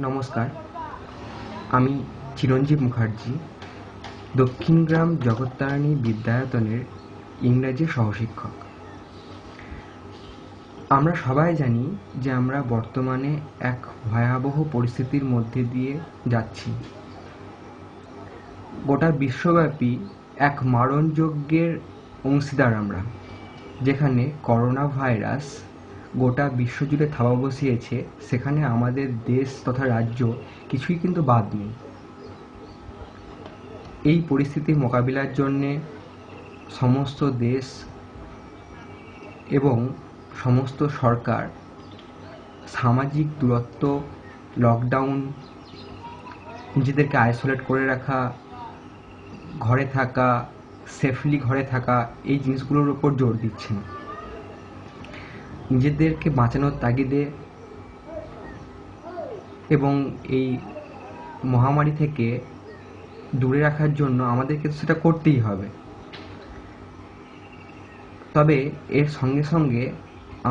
নমস্কার, আমি চিরঞ্জীব মুখার্জি, দক্ষিণগ্রাম জগত্তারিণী বিদ্যায়তনের ইংরাজির সহশিক্ষক। আমরা সবাই জানি যে আমরা বর্তমানে এক ভয়াবহ পরিস্থিতির মধ্যে দিয়ে যাচ্ছি। গোটা বিশ্বব্যাপী এক মারণযজ্ঞের অংশীদার আমরা, যেখানে করোনা ভাইরাস গোটা বিশ্বজুড়ে থাবা বসিয়েছে, সেখানে আমাদের দেশ তথা রাজ্য কিছুই কিন্তু বাদ নেই। এই পরিস্থিতি মোকাবিলার জন্যে সমস্ত দেশ এবং সমস্ত সরকার সামাজিক দূরত্ব, লকডাউন, নিজেদেরকে আইসোলেট করে রাখা, ঘরে থাকা, সেফলি ঘরে থাকা, এই জিনিসগুলোর উপর জোর দিচ্ছেন। নিজেদেরকে বাঁচানোর তাগিদে এবং এই মহামারী থেকে দূরে রাখার জন্য আমাদেরকে সেটা করতেই হবে। তবে এর সঙ্গে সঙ্গে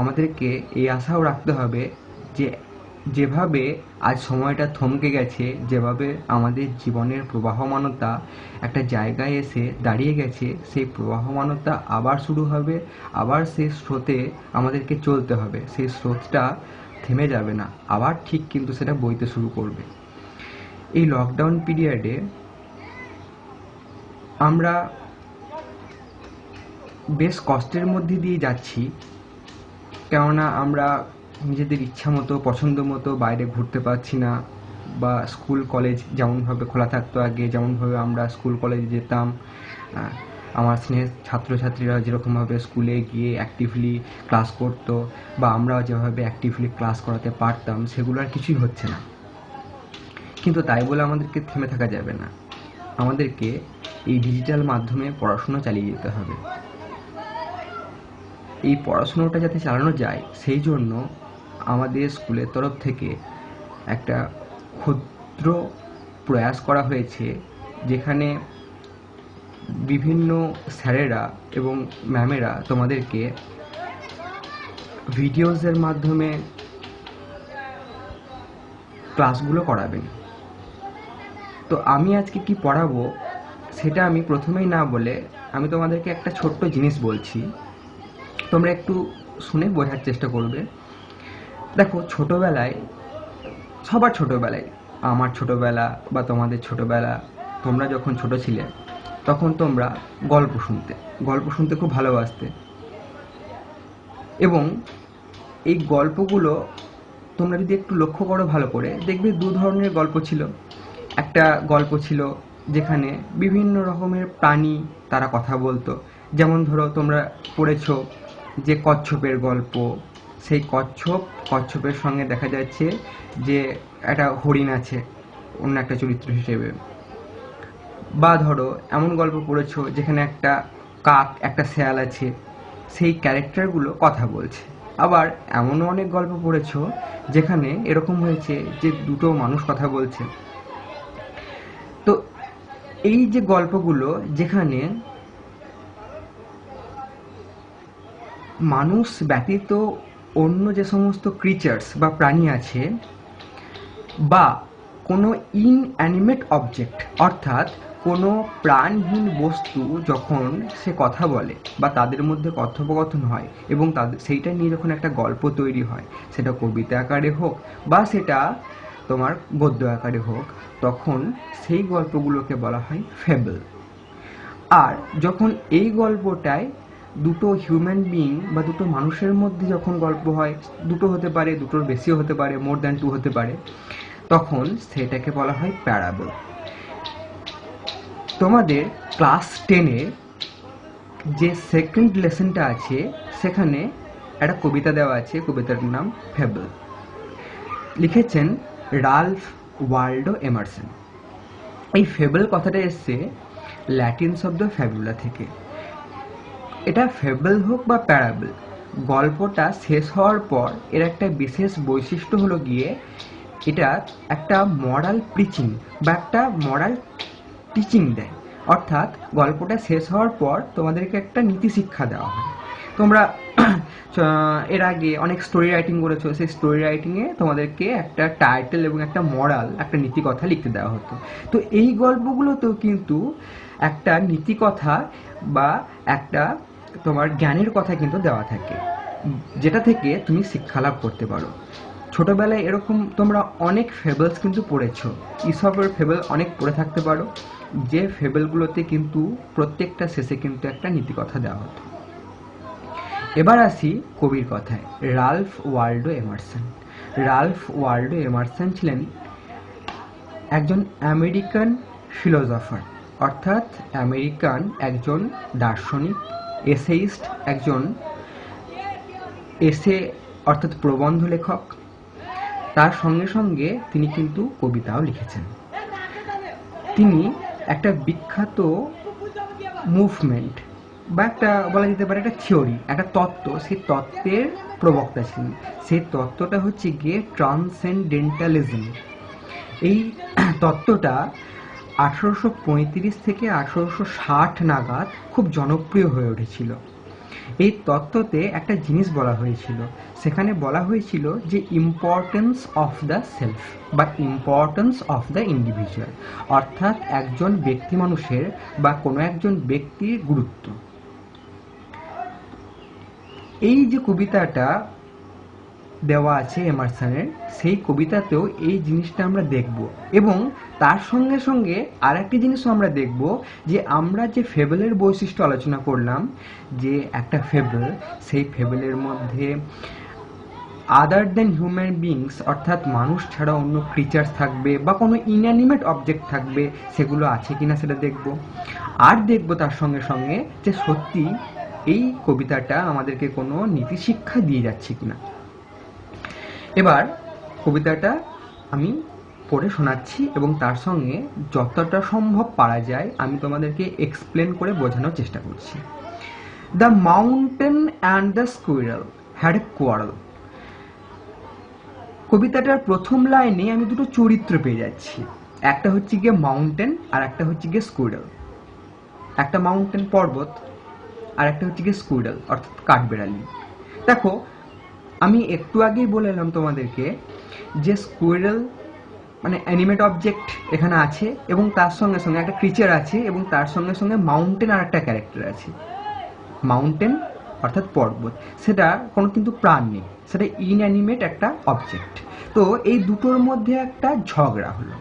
আমাদেরকে এই আশাও রাখতে হবে যে যেভাবে আজ সময়টা থমকে গেছে, যেভাবে আমাদের জীবনের প্রবাহমানতা একটা জায়গায় এসে দাঁড়িয়ে গেছে, সেই প্রবাহমানতা আবার শুরু হবে, আবার সেই স্রোতে আমাদেরকে চলতে হবে। সেই স্রোতটা থেমে যাবে না, আবার ঠিক কিন্তু সেটা বইতে শুরু করবে। এই লকডাউন পিরিয়ডে আমরা বেশ কষ্টের মধ্যে দিয়ে যাচ্ছি, কেননা আমরা নিজেদের ইচ্ছা মতো, পছন্দ মতো বাইরে ঘুরতে পারছি না, বা স্কুল কলেজ যেমনভাবে খোলা থাকতো আগে, যেমনভাবে আমরা স্কুল কলেজে যেতাম, আমার স্নেহের ছাত্রছাত্রীরা যেরকমভাবে স্কুলে গিয়ে অ্যাক্টিভলি ক্লাস করতো, বা আমরা যেভাবে অ্যাক্টিভলি ক্লাস করাতে পারতাম, সেগুলো আর কিছুই হচ্ছে না। কিন্তু তাই বলে আমাদেরকে থেমে থাকা যাবে না, আমাদেরকে এই ডিজিটাল মাধ্যমে পড়াশোনা চালিয়ে যেতে হবে। এই পড়াশোনাটা যাতে চালানো যায়, সেই জন্য আমাদের স্কুলের তরফ থেকে একটা ক্ষুদ্র প্রয়াস করা হয়েছে, যেখানে বিভিন্ন স্যারেরা এবং ম্যামেরা তোমাদেরকে ভিডিওসের মাধ্যমে ক্লাসগুলো করাবেন। তো আমি আজকে কি পড়াবো সেটা আমি প্রথমেই না বলে আমি তোমাদেরকে একটা ছোট্ট জিনিস বলছি, তোমরা একটু শুনে বোঝার চেষ্টা করবে। দেখো, ছোটোবেলায়, সবার ছোটোবেলায়, আমার ছোটোবেলা বা তোমাদের ছোটোবেলা, তোমরা যখন ছোট ছিলে তখন তোমরা গল্প শুনতে খুব ভালোবাসতে। এবং এই গল্পগুলো তোমরা যদি একটু লক্ষ্য করো ভালো করে, দেখবে দু ধরনের গল্প ছিল। একটা গল্প ছিল যেখানে বিভিন্ন রকমের প্রাণী তারা কথা বলতো, যেমন ধরো তোমরা পড়েছো যে কচ্ছপের গল্প। সেই কচ্ছপের সঙ্গে দেখা যাচ্ছে যে একটা হরিণ আছে অন্য একটা চরিত্র হিসেবে। বা ধরো এমন গল্প পড়েছো যেখানে একটা কাক, একটা শেয়াল আছে, সেই ক্যারেক্টারগুলো কথা বলছে। আবার এমনও অনেক গল্প পড়েছো যেখানে এরকম হয়েছে যে দুটো মানুষ কথা বলছে। তো এই যে গল্পগুলো, যেখানে মানুষ ব্যতীত অন্য যে সমস্ত ক্রিচার্স বা প্রাণী আছে, বা কোনো ইনঅ্যানিমেট অবজেক্ট, অর্থাৎ কোনো প্রাণহীন বস্তু যখন সে কথা বলে বা তাদের মধ্যে কথোপকথন হয় এবং সেইটা নিয়ে যখন একটা গল্প তৈরি হয়, সেটা কবিতা আকারে হোক বা সেটা তোমার গদ্য আকারে হোক, তখন সেই গল্পগুলোকে বলা হয় ফেবল। আর যখন এই গল্পটায় দুটো হিউম্যান বিইং বা দুটো মানুষের মধ্যে যখন গল্প হয়, দুটো হতে পারে, দুটোর বেশিও হতে পারে, মোর দ্যান টু হতে পারে, তখন সেটাকে বলা হয় প্যারাবল। তোমাদের ক্লাস 10-এ যে সেকেন্ড লেসনটা আছে, সেখানে একটা কবিতা দেওয়া আছে, কবিতার নাম ফেবল। লিখেছেন রালফ ওয়ালডো এমারসন। এই ফেবল কথাটা এসছে ল্যাটিন শব্দ ফ্যাবুলা থেকে। এটা ফেবল হোক বা প্যারাবল, গল্পটা শেষ হওয়ার পর এর একটা বিশেষ বৈশিষ্ট্য হলো গিয়ে এটা একটা মরাল প্রিচিং বা একটা মরাল টিচিং দেয়। অর্থাৎ গল্পটা শেষ হওয়ার পর তোমাদেরকে একটা নীতি শিক্ষা দেওয়া হয়। তোমরা এর আগে অনেক স্টোরি রাইটিং করেছো, সেই স্টোরি রাইটিংয়ে তোমাদেরকে একটা টাইটেল এবং একটা মরাল, একটা নীতিকথা লিখতে দেওয়া হতো। তো এই গল্পগুলোতেও কিন্তু একটা নীতিকথা বা একটা তোমার জ্ঞানের কথা কিন্তু দেওয়া থাকে, যেটা থেকে তুমি শিক্ষা লাভ করতে পারো। ছোটবেলায় এরকম তোমরা অনেক ফেবলস কিন্তু পড়েছো, ইসপের ফেবল অনেক পড়ে থাকতে পারো, যে ফেবলগুলোতে কিন্তু প্রত্যেকটা শেষে কিন্তু একটা নীতিকথা দেওয়া হতো। এবার আসি কবির কথায়, Ralph Waldo Emerson. Ralph Waldo Emerson ছিলেন একজন আমেরিকান ফিলোসফার, অর্থাৎ আমেরিকান একজন দার্শনিক, এসেইস্ট, একজন এসে অর্থাৎ প্রবন্ধ লেখক। তার সঙ্গে সঙ্গে তিনি কিন্তু কবিতাও লিখেছেন। তিনি একটা বিখ্যাত মুভমেন্ট বা একটা বলা যেতে পারে একটা থিওরি, একটা তত্ত্ব, সেই তত্ত্বের প্রবক্তা ছিলেন। সেই তত্ত্বটা হচ্ছে গিয়ে ট্রান্সেন্ডেন্টালিজম। এই তত্ত্বটা 1835 থেকে 1860 নাগাদ খুব জনপ্রিয় হয়ে উঠেছিল। এই তত্ত্বতে একটা জিনিস বলা হয়েছিল, সেখানে বলা হয়েছিল যে ইম্পর্টেন্স অফ দ্য সেলফ বা ইম্পর্টেন্স অফ দ্য ইন্ডিভিজুয়াল, অর্থাৎ একজন ব্যক্তি মানুষের বা কোনো একজন ব্যক্তির গুরুত্ব। এই যে কবিতাটা দেওয়া আছে এমারসনের, সেই কবিতাতেও এই জিনিসটা আমরা দেখব, এবং তার সঙ্গে সঙ্গে আর একটি জিনিসও আমরা দেখব, যে আমরা যে ফেবলের বৈশিষ্ট্য আলোচনা করলাম, যে একটা ফেবল, সেই ফেবলের মধ্যে আদার দেন হিউম্যান বিংস, অর্থাৎ মানুষ ছাড়া অন্য ক্রিচার্স থাকবে বা কোনো ইনঅ্যানিমেট অবজেক্ট থাকবে, সেগুলো আছে কিনা সেটা দেখব। আর দেখব তার সঙ্গে সঙ্গে যে সত্যি এই কবিতাটা আমাদেরকে কোনো নীতি শিক্ষা দিয়ে যাচ্ছে কিনা। এবার কবিতাটা আমি পড়ে শোনাচ্ছি এবং তার সঙ্গে যতটা সম্ভব পারা যায় আমি তোমাদেরকে এক্সপ্লেন করে বোঝানোর চেষ্টা করছি। The mountain and the squirrel had a quarrel. কবিতাটার প্রথম লাইনে আমি দুটো চরিত্র পেয়ে যাচ্ছি, একটা হচ্ছে গিয়ে মাউন্টেন আর একটা হচ্ছে গিয়ে স্কুইরেল। একটা মাউন্টেন পর্বত আর একটা হচ্ছে গিয়ে স্কুইরেল অর্থাৎ কাঠবেড়ালি। দেখো, আমি একটু আগেই বলে এলাম তোমাদেরকে যে স্কুইরেল মানে অ্যানিমেট অবজেক্ট এখানে আছে, এবং তার সঙ্গে সঙ্গে একটা ক্রিচার আছে, এবং তার সঙ্গে সঙ্গে মাউন্টেন আর একটা ক্যারেক্টার আছে। মাউন্টেন অর্থাৎ পর্বত, সেটা কোনো কিন্তু প্রাণ নেই, সেটা ইনঅ্যানিমেট একটা অবজেক্ট। তো এই দুটোর মধ্যে একটা ঝগড়া হলো,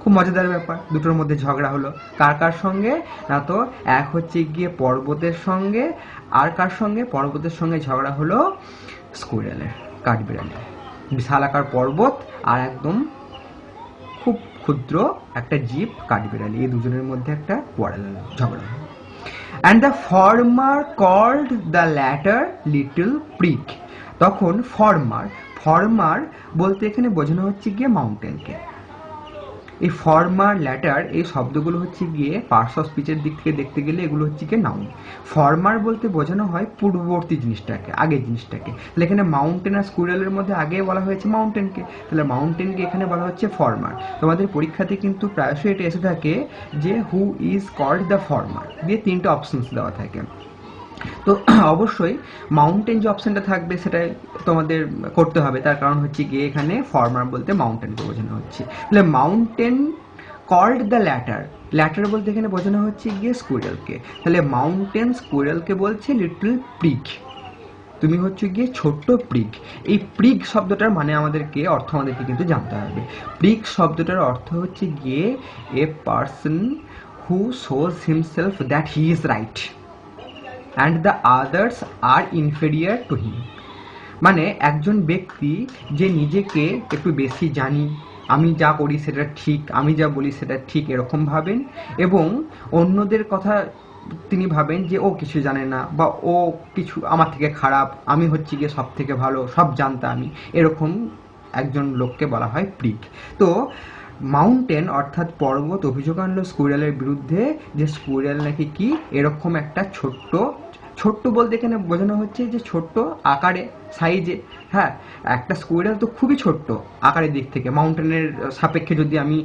খুব মজাদার ব্যাপার। দুটোর মধ্যে ঝগড়া হলো কার কার সঙ্গে, না তো এক হচ্ছে গিয়ে পর্বতের সঙ্গে, আর কার সঙ্গে, পর্বতের সঙ্গে ঝগড়া হলো স্কুইরেলের, কাঠবিড়ালি। বিশাল আকার পর্বত আর একদম খুব ক্ষুদ্র একটা জীব কাঠবিড়ালি, এই দুজনের মধ্যে একটা ঝগড়া হলো। And the former called the latter little prick. তখন ফর্মার বলতে এখানে বোঝানো হচ্ছে গিয়ে মাউন্টেনকে। এই ফর্মার ল্যাটার এই শব্দগুলো হচ্ছে গিয়ে পার্টস অফ স্পিচের দিক থেকে দেখতে গেলে এগুলো হচ্ছে গিয়ে নাউন। ফর্মার বলতে বোঝানো হয় পূর্ববর্তী জিনিসটাকে, আগের জিনিসটাকে। তাহলে এখানে মাউন্টেন আর স্কুইরেলের মধ্যে আগে বলা হয়েছে মাউন্টেনকে, তাহলে মাউন্টেনকে এখানে বলা হচ্ছে ফর্মার। তোমাদের পরীক্ষাতে কিন্তু প্রায়শই এটা এসে থাকে যে who is called the former দিয়ে তিনটে অপশনস দেওয়া থাকে। তো অবশ্যই মাউন্টেন যে অপশনটা থাকবে সেটা তোমাদের করতে হবে, তার কারণ হচ্ছে গিয়ে এখানে ফর্মার বলতে মাউন্টেনকে বোঝানো হচ্ছে। তাহলে মাউন্টেন কল্ড দ্য ল্যাটার বলতে এখানে বোঝানো হচ্ছে গিয়ে স্কুইরেলকে। তাহলে মাউন্টেন স্কুইরেলকে বলছে লিটল প্রিক, তুমি হচ্ছে গিয়ে ছোট্ট প্রিক। এই প্রিক শব্দটার মানে অর্থ আমাদেরকে কিন্তু জানতে হবে। প্রিক শব্দটার অর্থ হচ্ছে গিয়ে a person who shows himself that he is right and the others are inferior to him. মানে একজন ব্যক্তি যে নিজেকে একটু বেশি জানি, আমি যা করি সেটা ঠিক, আমি যা বলি সেটা ঠিক, এরকম ভাবেন, এবং অন্যদের কথা তিনি ভাবেন যে ও কিছু জানে না বা ও কিছু আমার থেকে খারাপ, আমি হচ্ছে গিয়ে সব থেকে ভালো, সব জানতা আমি, এরকম একজন লোককে বলা হয় প্রিক। তো মাউন্টেন অর্থাৎ পর্বত অভিযোগ আনলো স্কুইরেলের বিরুদ্ধে যে স্কুইরেল নাকি কি এরকম একটা ছোট্ট বলতে এখানে বোঝানো হচ্ছে যে ছোট্ট আকারে, সাইজে। হ্যাঁ, একটা স্কুইরেল তো খুবই ছোট্ট আকারের দিক থেকে, মাউন্টেনের সাপেক্ষে যদি আমি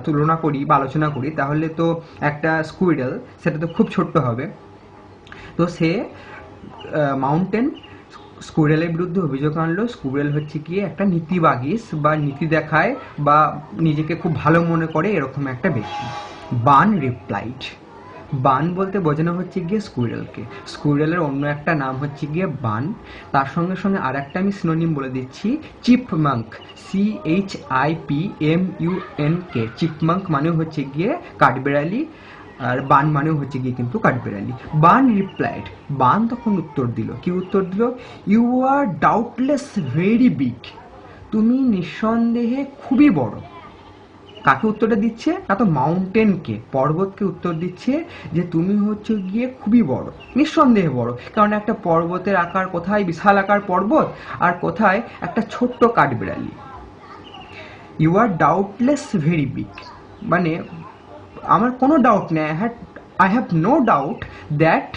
তুলনা করি বা আলোচনা করি, তাহলে তো একটা স্কুইরেল সেটা তো খুব ছোট্ট হবে। তো সে মাউন্টেন স্কুইরেলের বিরুদ্ধে অভিযোগ আনলো। স্কুইরেল হচ্ছে গিয়ে একটা নীতিবাগীস বা নীতি দেখায় বা নিজেকে খুব ভালো মনে করে এরকম একটা ব্যক্তি। বান রিপ্লাইড, বান বলতে বোঝানো হচ্ছে গিয়ে স্কুইরেলকে। স্কুইরেলের অন্য একটা নাম হচ্ছে গিয়ে বান। তার সঙ্গে সঙ্গে আর একটা আমি সিনোনিম বলে দিচ্ছি, চিপমাঙ্ক, CHIPMUNK। চিপমাঙ্ক মানে হচ্ছে গিয়ে কাঠবেড়ালি, আর বান মানেও হচ্ছে গিয়ে কিন্তু কাঠবেড়ালি। বান রিপ্লাইড, বান তখন উত্তর দিল। কি উত্তর দিল? You are doubtless very big, তুমি নিঃসন্দেহে খুবই বড়। কাকে উত্তরটা দিচ্ছে? না তো মাউন্টেনকে, পর্বতকে উত্তর দিচ্ছে যে তুমি হচ্ছে গিয়ে খুবই বড়, নিঃসন্দেহে বড়। কারণ একটা পর্বতের আকার কোথায় বিশাল আকার পর্বত, আর কোথায় একটা ছোট্ট কাঠবিড়ালি। You are doubtless very big, মানে আমার কোনো ডাউট নেই, I have no doubt that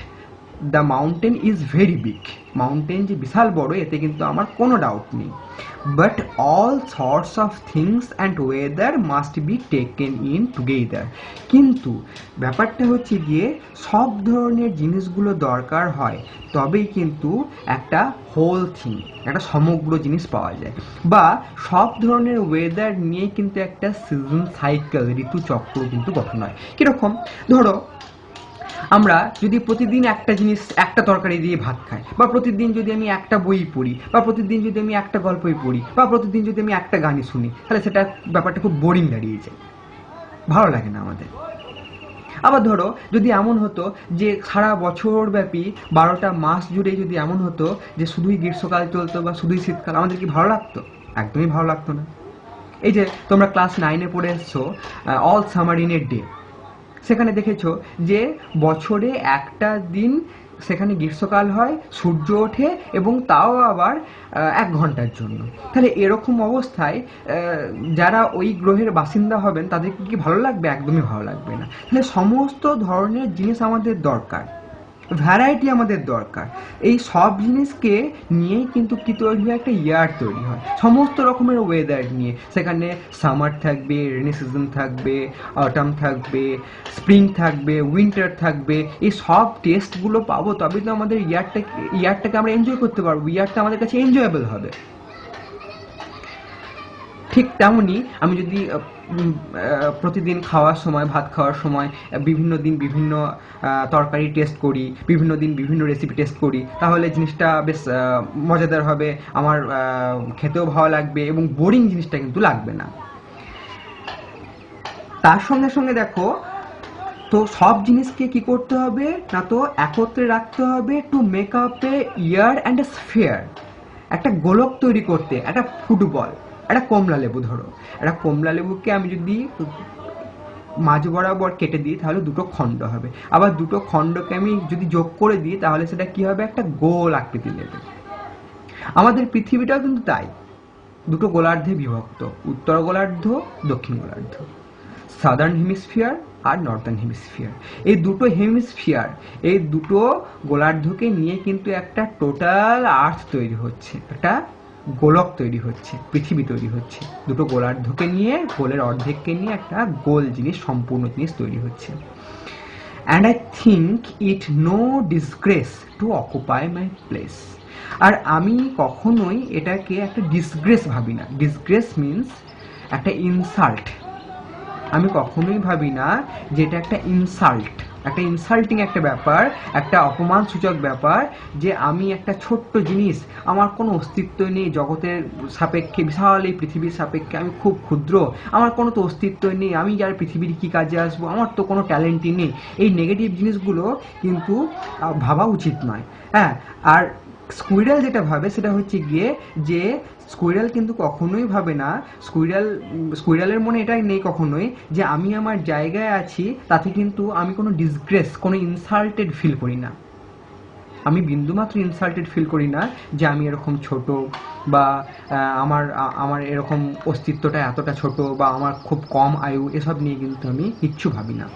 the mountain is very big, mountain যে বিশাল বড় এতে কিন্তু আমার কোনো ডাউট নেই। But all sorts of things and weather must be taken in together, কিন্তু ব্যাপারটা হচ্ছে গিয়ে সব ধরনের জিনিসগুলো দরকার হয়, তবেই কিন্তু একটা হোল থিং, একটা সমগ্র জিনিস পাওয়া যায়। বা সব ধরনের ওয়েদার নিয়ে কিন্তু একটা সিজন সাইকেল, ঋতুচক্র কিন্তু গঠন হয়। কীরকম? ধরো আমরা যদি প্রতিদিন একটা জিনিস, একটা তরকারি দিয়ে ভাত খাই, বা প্রতিদিন যদি আমি একটা বই পড়ি, বা প্রতিদিন যদি আমি একটা গল্পই পড়ি, বা প্রতিদিন যদি আমি একটা গানই শুনি, তাহলে সেটা ব্যাপারটা খুব বোরিং দাঁড়িয়ে যায়, ভালো লাগে না আমাদের। আবার ধরো যদি এমন হতো যে সারা বছর ব্যাপী 12টা মাস জুড়ে যদি এমন হতো যে শুধুই গ্রীষ্মকাল চলতো বা শুধুই শীতকাল, আমাদের কি ভালো লাগতো? একদমই ভালো লাগতো না। এই যে তোমরা ক্লাস 9-এ পড়ে এসছো all summer in a day, সেখানে দেখেছো যে বছরে একটা দিন সেখানে গ্রীষ্মকাল হয়, সূর্য ওঠে এবং তাও আবার 1 ঘন্টার জন্য। তাহলে এরকম অবস্থায় যারা ওই গ্রহের বাসিন্দা হবেন তাদেরকে কি ভালো লাগবে? একদমই ভালো লাগবে না। তাহলে সমস্ত ধরনের জিনিস আমাদের দরকার, ভ্যারাইটি আমাদের দরকার। এই সব জিনিসকে নিয়েই কিন্তু কি তৈরি হয়? একটা ইয়ার তৈরি হয়, সমস্ত রকমের ওয়েদার নিয়ে। সেখানে সামার থাকবে, রেনি সিজন থাকবে, অটাম থাকবে, স্প্রিং থাকবে, উইন্টার থাকবে। এই সব টেস্টগুলো পাবো তবে তো আমাদের ইয়ারটাকে আমরা এনজয় করতে পারবো, ইয়ারটা আমাদের কাছে এনজয়েবল হবে। ঠিক তেমনই আমি যদি প্রতিদিন খাওয়ার সময়, ভাত খাওয়ার সময় বিভিন্ন দিন বিভিন্ন তরকারি টেস্ট করি, বিভিন্ন দিন বিভিন্ন রেসিপি টেস্ট করি, তাহলে জিনিসটা বেশ মজাদার হবে, আমার খেতেও ভালো লাগবে এবং বোরিং জিনিসটা কিন্তু লাগবে না। তার সঙ্গে সঙ্গে দেখো, তো সব জিনিসকে কি করতে হবে? না তো একত্রে রাখতে হবে to make up A year and a sphere, একটা গোলক তৈরি করতে। একটা ফুটবল, একটা কমলা লেবু, ধরো একটা কমলা লেবুকে আমি যদি মাঝ বরাবর কেটে দিই তাহলে দুটো খণ্ড হবে, আবার দুটো খণ্ডকে আমি যদি যোগ করে দিই তাহলে সেটা কি হবে? একটা গোল আকৃতি নেবে। আমাদের পৃথিবীটাও কিন্তু তাই, দুটো গোলার্ধে বিভক্ত, উত্তর গোলার্ধ, দক্ষিণ গোলার্ধ, সাদার্ন হেমিস্ফিয়ার আর নর্দার্ন হেমিস্ফিয়ার। এই দুটো হেমিস্ফিয়ার, এই দুটো গোলার্ধকে নিয়ে কিন্তু একটা টোটাল আর্থ তৈরি হচ্ছে, একটা গোলক তৈরি হচ্ছে, পৃথিবী তৈরি হচ্ছে। দুটো গোলার্ধকে নিয়ে, গোলের অর্ধেককে নিয়ে একটা গোল জিনিস, সম্পূর্ণ জিনিস তৈরি হচ্ছে। And I think it no disgrace to occupy my place. আর আমি কখনোই এটাকে একটা ডিসগ্রেস ভাবি না। ডিসগ্রেস মিন্স একটা ইনসাল্ট। আমি কখনোই ভাবি না যে এটা একটা ইনসাল্ট, একটা ইনসাল্টিং একটা ব্যাপার, একটা অপমানসূচক ব্যাপার যে আমি একটা ছোট্ট জিনিস, আমার কোনো অস্তিত্ব নেই জগতের সাপেক্ষে, বিশাল এই পৃথিবীর সাপেক্ষে আমি খুব ক্ষুদ্র, আমার কোনো তো অস্তিত্ব নেই, আমি যার পৃথিবীর কী কাজে আসবো, আমার তো কোনো ট্যালেন্টই নেই। এই নেগেটিভ জিনিসগুলো কিন্তু ভাবা উচিত নয়। হ্যাঁ, আর স্কুইরেল যেটা ভাবে সেটা হচ্ছে গিয়ে যে স্কুইরেল কিন্তু কখনোই ভাবে না, স্কুইরেলের মনে এটাই নেই কখনোই যে আমি আমার জায়গায় আছি, তাতে কিন্তু আমি কোনো ডিসগ্রেস, কোনো ইনসাল্টেড ফিল করি না। আমি বিন্দুমাত্র ইনসাল্টেড ফিল করি না যে আমি এরকম ছোট, বা আমার এরকম অস্তিত্বটা এতটা ছোট, বা আমার খুব কম আয়ু, এসব নিয়ে কিন্তু আমি কিচ্ছু ভাবি না।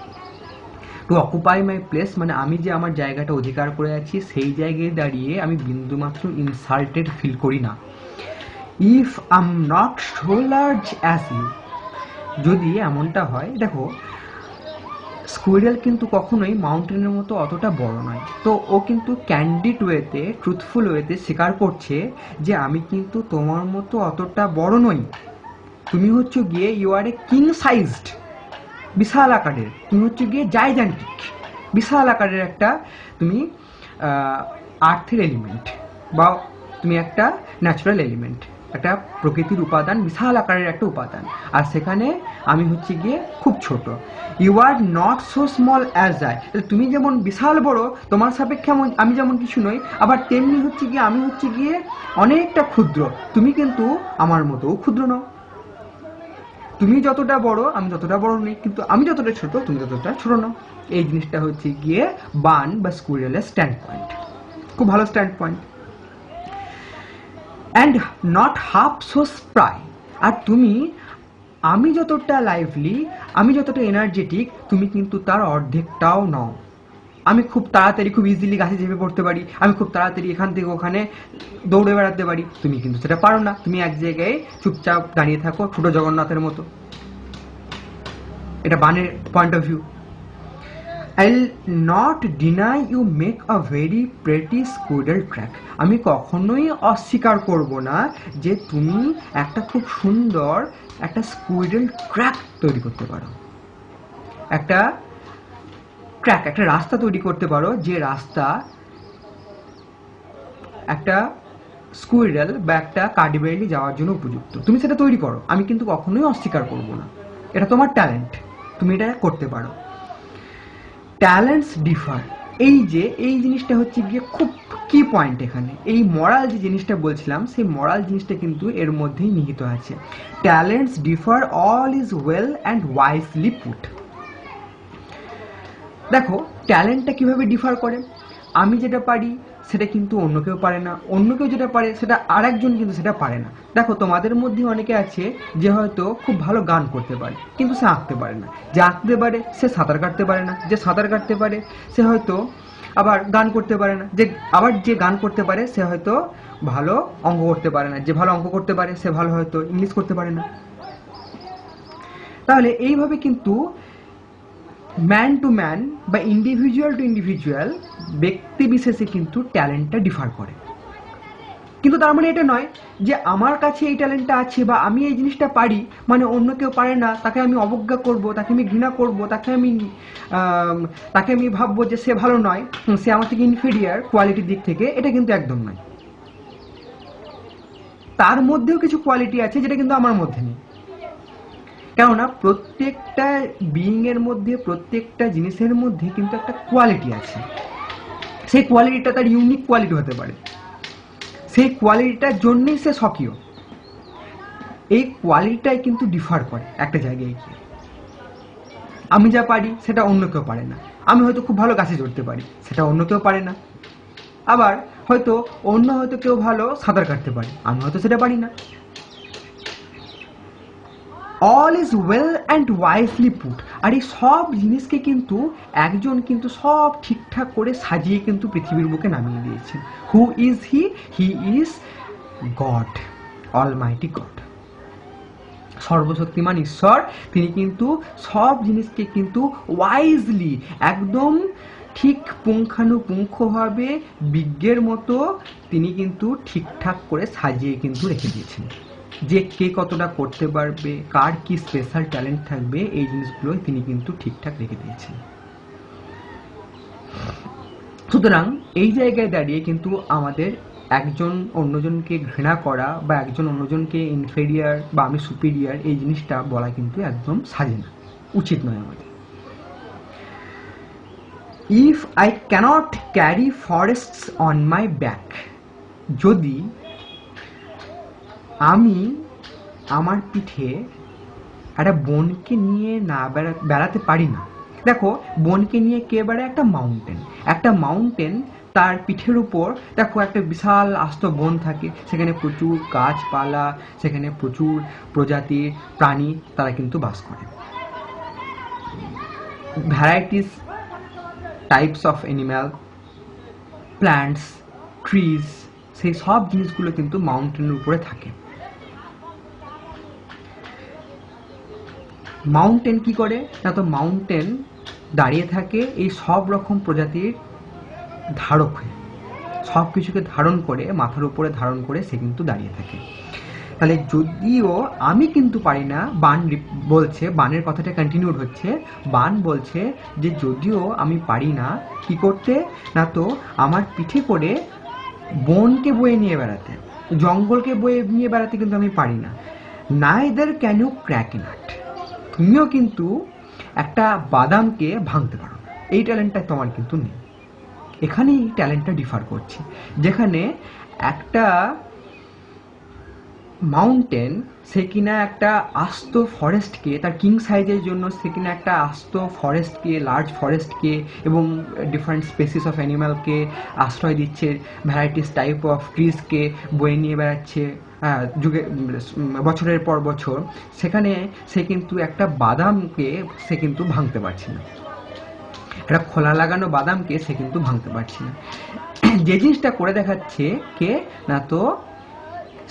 টু অকুপাই মাই প্লেস মানে আমি যে আমার জায়গাটা অধিকার করে আছি, সেই জায়গায় দাঁড়িয়ে আমি বিন্দুমাত্র ইনসাল্টেড ফিল করি না। If I am not so large as you, যদি এমনটা হয়, দেখো স্কুইরেল কিন্তু কখনোই মাউন্টেনের মতো অতটা বড় নয়, তো ও কিন্তু ক্যান্ডিড ওয়েতে, ট্রুথফুল ওয়েতে স্বীকার করছে যে আমি কিন্তু তোমার মতো অতটা বড় নই। তুমি হচ্ছে গিয়ে you are a king sized, বিশাল আকারের, তুমি হচ্ছে গিয়ে জাইজান্টিক, বিশাল আকারের একটা তুমি আর্থের এলিমেন্ট, বা তুমি একটা ন্যাচারাল এলিমেন্ট, একটা প্রকৃতির উপাদান, বিশাল আকারের একটা উপাদান। আর সেখানে আমি হচ্ছে গিয়ে খুব ছোট। You are not so small as I. তুমি যেমন বিশাল বড়, তোমার সাপেক্ষে আমি যেমন কিছু নই, আবার তেমনি হচ্ছে গিয়ে আমি হচ্ছে গিয়ে অনেকটা ক্ষুদ্র, তুমি কিন্তু আমার মতোও ক্ষুদ্র নও। তুমি যতটা বড় আমি ততটা বড় নেই, কিন্তু আমি যতটা ছোট তুমি ততটা ছোট নও। এই জিনিসটা হচ্ছে গিয়ে বার্ন বা স্কুইরেলের স্ট্যান্ড পয়েন্ট, খুব ভালো stand point. And not half so spry. আর তুমি, আমি যতটা লাইভলি, আমি যতটা এনার্জেটিক, তুমি কিন্তু তার অর্ধেকটাও নও। আমি খুব তাড়াতাড়ি, খুব ইজিলি গাছে চেপে পড়তে পারি, আমি খুব তাড়াতাড়ি এখান থেকে ওখানে দৌড়ে বেড়াতে পারি, তুমি কিন্তু সেটা পারো না। তুমি এক জায়গায় চুপচাপ দাঁড়িয়ে থাকো, ছোট জগন্নাথের মতো। এটা বানের point of view. I'll not deny you make a very pretty squirrel track. আমি কখনোই অস্বীকার করব না যে তুমি একটা খুব সুন্দর একটা স্কুইরেল ট্র্যাক তৈরি করতে পারো, একটা ট্র্যাক, একটা রাস্তা তৈরি করতে পারো, যে রাস্তা একটা স্কুইরেল বা একটা কাঠবিড়ালি যাওয়ার জন্য উপযুক্ত। তুমি সেটা তৈরি করো, আমি কিন্তু কখনোই অস্বীকার করব না। এটা তোমার ট্যালেন্ট, তুমি এটা করতে পারো। ট্যালেন্টস ডিফার, এই জিনিসটা হচ্ছে গিয়ে খুব কি পয়েন্ট এখানে। এই মরাল যে জিনিসটা বলছিলাম, সেই মরাল জিনিসটা কিন্তু এর মধ্যেই নিহিত আছে। Talents differ, all is well and wisely put. দেখো ট্যালেন্টটা কিভাবে ডিফার করে। আমি যেটা পারি সেটা কিন্তু অন্য কেউ পারে না, অন্য কেউ যেটা পারে সেটা আর একজন কিন্তু সেটা পারে না। দেখো তোমাদের মধ্যে অনেকে আছে যে হয়তো খুব ভালো গান করতে পারে কিন্তু সে আঁকতে পারে না, যে আঁকতে পারে সে সাঁতার কাটতে পারে না, যে সাঁতার কাটতে পারে সে হয়তো আবার গান করতে পারে না, যে গান করতে পারে সে হয়তো ভালো অঙ্ক করতে পারে না, যে ভালো অঙ্ক করতে পারে সে ভালো হয়তো ইংলিশ করতে পারে না। তাহলে এইভাবে কিন্তু ম্যান টু ম্যান বা ইন্ডিভিজুয়াল টু ইন্ডিভিজুয়াল, ব্যক্তি বিশেষে কিন্তু ট্যালেন্টটা ডিফার করে। কিন্তু তার মানে এটা নয় যে আমার কাছে এই ট্যালেন্টটা আছে বা আমি এই জিনিসটা পারি মানে অন্য কেউ পারে না, তাকে আমি অবজ্ঞা করব, তাকে আমি ঘৃণা করব, তাকে আমি ভাববো যে সে ভালো নয়, সে আমার থেকে ইনফেরিয়ার কোয়ালিটির দিক থেকে। এটা কিন্তু একদম নয়। তার মধ্যেও কিছু কোয়ালিটি আছে যেটা কিন্তু আমার মধ্যে নেই। কেননা প্রত্যেকটা বিইং এর মধ্যে, প্রত্যেকটা জিনিসের মধ্যে কিন্তু একটা কোয়ালিটি আছে। সেই কোয়ালিটিটা তার ইউনিক কোয়ালিটি হতে পারে, সেই কোয়ালিটিটার জন্যই সে স্বকীয়। এই কোয়ালিটিটাই কিন্তু ডিফার করে একটা জায়গায় গিয়ে। আমি যা পারি সেটা অন্য কেউ পারে না। আমি হয়তো খুব ভালো গাছে চড়তে পারি, সেটা অন্য কেউ পারে না। আবার হয়তো কেউ ভালো সাঁতার কাটতে পারে, আমি হয়তো সেটা পারি না। All is well and wisely put. আর এই সব জিনিসকে কিন্তু একজন কিন্তু সব ঠিকঠাক করে সাজিয়ে কিন্তু পৃথিবীর বুকে নামিয়ে দিয়েছেন। Who is he? He is god, Almighty god, সর্বশক্তিমান ঈশ্বর। তিনি কিন্তু সব জিনিসকে কিন্তু ওয়াইজলি, একদম ঠিক পুঙ্খানুপুঙ্খভাবে বিজ্ঞের মতো তিনি কিন্তু ঠিকঠাক করে সাজিয়ে কিন্তু রেখে দিয়েছেন, যে কে কতটা করতে পারবে, কার কি স্পেশাল ট্যালেন্ট থাকবে, এই জিনিসগুলো তিনি কিন্তু ঠিকঠাক রেখে দিয়েছেন। সুতরাং এই জায়গায় দাঁড়িয়ে কিন্তু আমাদের একজন অন্যজনকে ঘৃণা করা বা একজন অন্যজনকে ইনফেরিয়ার বা আমি সুপিরিয়ার, এই জিনিসটা বলা কিন্তু একদম সাজে না, উচিত নয় আমাদের। If I cannot carry forests on my back, যদি আমি আমার পিঠে একটা বনকে নিয়ে না বেড়াতে পারি না। দেখো বনকে নিয়ে কে বেড়ায়? একটা মাউন্টেন তার পিঠের উপর দেখো একটা বিশাল আস্ত বন থাকে, সেখানে প্রচুর গাছপালা, সেখানে প্রচুর প্রজাতির প্রাণী তারা কিন্তু বাস করে, varieties types of animal, plants, trees, সেই সব জিনিসগুলো কিন্তু মাউন্টেনের উপরে থাকে। মাউন্টেন কি করে না, তো মাউন্টেন দাঁড়িয়ে থাকে এই সব রকম প্রজাতির ধারক হয়ে, সব কিছুকে ধারণ করে, মাথার উপরে ধারণ করে সে কিন্তু দাঁড়িয়ে থাকে। তাহলে যদিও আমি কিন্তু পারি না, বলছে, বানের কথাটা কন্টিনিউড হচ্ছে, বান বলছে যে যদিও আমি পারি না কি করতে, না তো আমার পিঠে করে বনকে বয়ে নিয়ে বেড়াতে, জঙ্গলকে বয়ে নিয়ে বেড়াতে কিন্তু আমি পারি না। Neither can you crack a nut, তুমিও কিন্তু একটা বাদামকে ভাঙতে পারো না, এই ট্যালেন্টটা তোমার কিন্তু নেই। এখানেই ট্যালেন্টটা ডিফার করছে, যেখানে একটা মাউন্টেন সে কিনা একটা আস্ত ফরেস্টকে, তার কিং সাইজের জন্য সে কিনা একটা আস্ত ফরেস্টকে, লার্জ ফরেস্টকে এবং ডিফারেন্ট স্পেসিস অফ অ্যানিম্যালকে আশ্রয় দিচ্ছে, ভ্যারাইটিস টাইপ অফ ট্রিজকে বয়ে নিয়ে বেড়াচ্ছে যুগে, বছরের পর বছর, সেখানে সে কিন্তু একটা বাদামকে সে কিন্তু ভাঙতে পারছে না, একটা খোলা লাগানো বাদামকে সে কিন্তু ভাঙতে পারছে না। যে জিনিসটা করে দেখাচ্ছে কে, না তো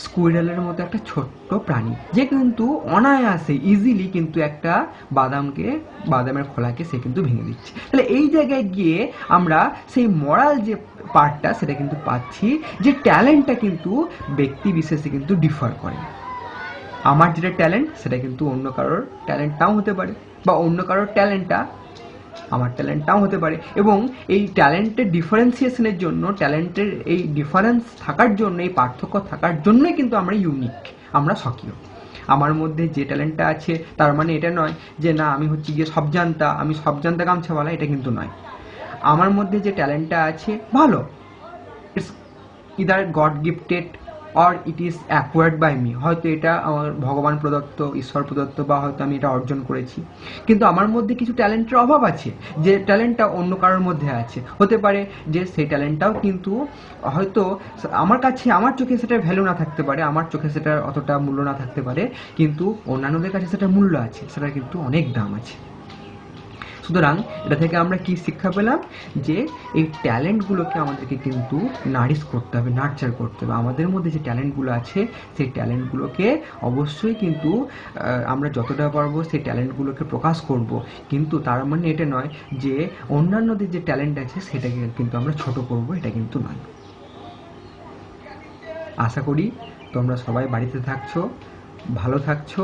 স্কুইরেলের মতো একটা ছোট্ট প্রাণী, যে কিন্তু অনায়াসে ইজিলি কিন্তু একটা বাদামের খোলাকে সে কিন্তু ভেঙে দিচ্ছে। তাহলে এই জায়গায় গিয়ে আমরা সেই মরাল যে পার্টটা সেটা কিন্তু পাচ্ছি, যে ট্যালেন্টটা কিন্তু ব্যক্তি বিশেষে কিন্তু ডিফার করে। আমার যেটা ট্যালেন্ট সেটা কিন্তু অন্য কারোর ট্যালেন্ট নাও হতে পারে, বা অন্য কারোর ট্যালেন্টটা আমার ট্যালেন্টটাও হতে পারে। এবং এই ট্যালেন্টের ডিফারেন্সিয়েশনের জন্য, ট্যালেন্টের এই ডিফারেন্স থাকার জন্য, এই পার্থক্য থাকার জন্যই কিন্তু আমরা ইউনিক, আমরা স্বকীয়। আমার মধ্যে যে ট্যালেন্টটা আছে তার মানে এটা নয় যে না আমি হচ্ছে গিয়ে সব জানতা, আমি সব জানতা গামছাওয়ালা, এটা কিন্তু নয়। আমার মধ্যে যে ট্যালেন্টটা আছে ভালো, it's either God gifted or it is acquired by me, হয়তো এটা আমার ভগবান প্রদত্ত, ঈশ্বর প্রদত্ত, বা হয়তো আমি এটা অর্জন করেছি। কিন্তু আমার মধ্যে কিছু ট্যালেন্টের অভাব আছে, যে ট্যালেন্টটা অন্য কারোর মধ্যে আছে, হতে পারে যে সেই ট্যালেন্টটাও কিন্তু হয়তো আমার কাছে, আমার চোখে সেটা ভ্যালু না থাকতে পারে, আমার চোখে সেটা অতটা মূল্য না থাকতে পারে, কিন্তু অন্যান্যদের কাছে সেটা মূল্য আছে, সেটার কিন্তু অনেক দাম আছে। সুতরাং এটা থেকে আমরা কি শিক্ষা পেলাম, যে এই ট্যালেন্টগুলোকে আমাদেরকে কিন্তু নারিশ করতে হবে, নার্চার করতে হবে। আমাদের মধ্যে যে ট্যালেন্টগুলো আছে সেই ট্যালেন্টগুলোকে অবশ্যই কিন্তু আমরা যতটা পারবো সেই ট্যালেন্টগুলোকে প্রকাশ করব, কিন্তু তার মানে এটা নয় যে অন্যান্যদের যে ট্যালেন্ট আছে সেটাকে কিন্তু আমরা ছোট করব, এটা কিন্তু নয়। আশা করি তোমরা সবাই বাড়িতে থাকছো, ভালো থাকছো।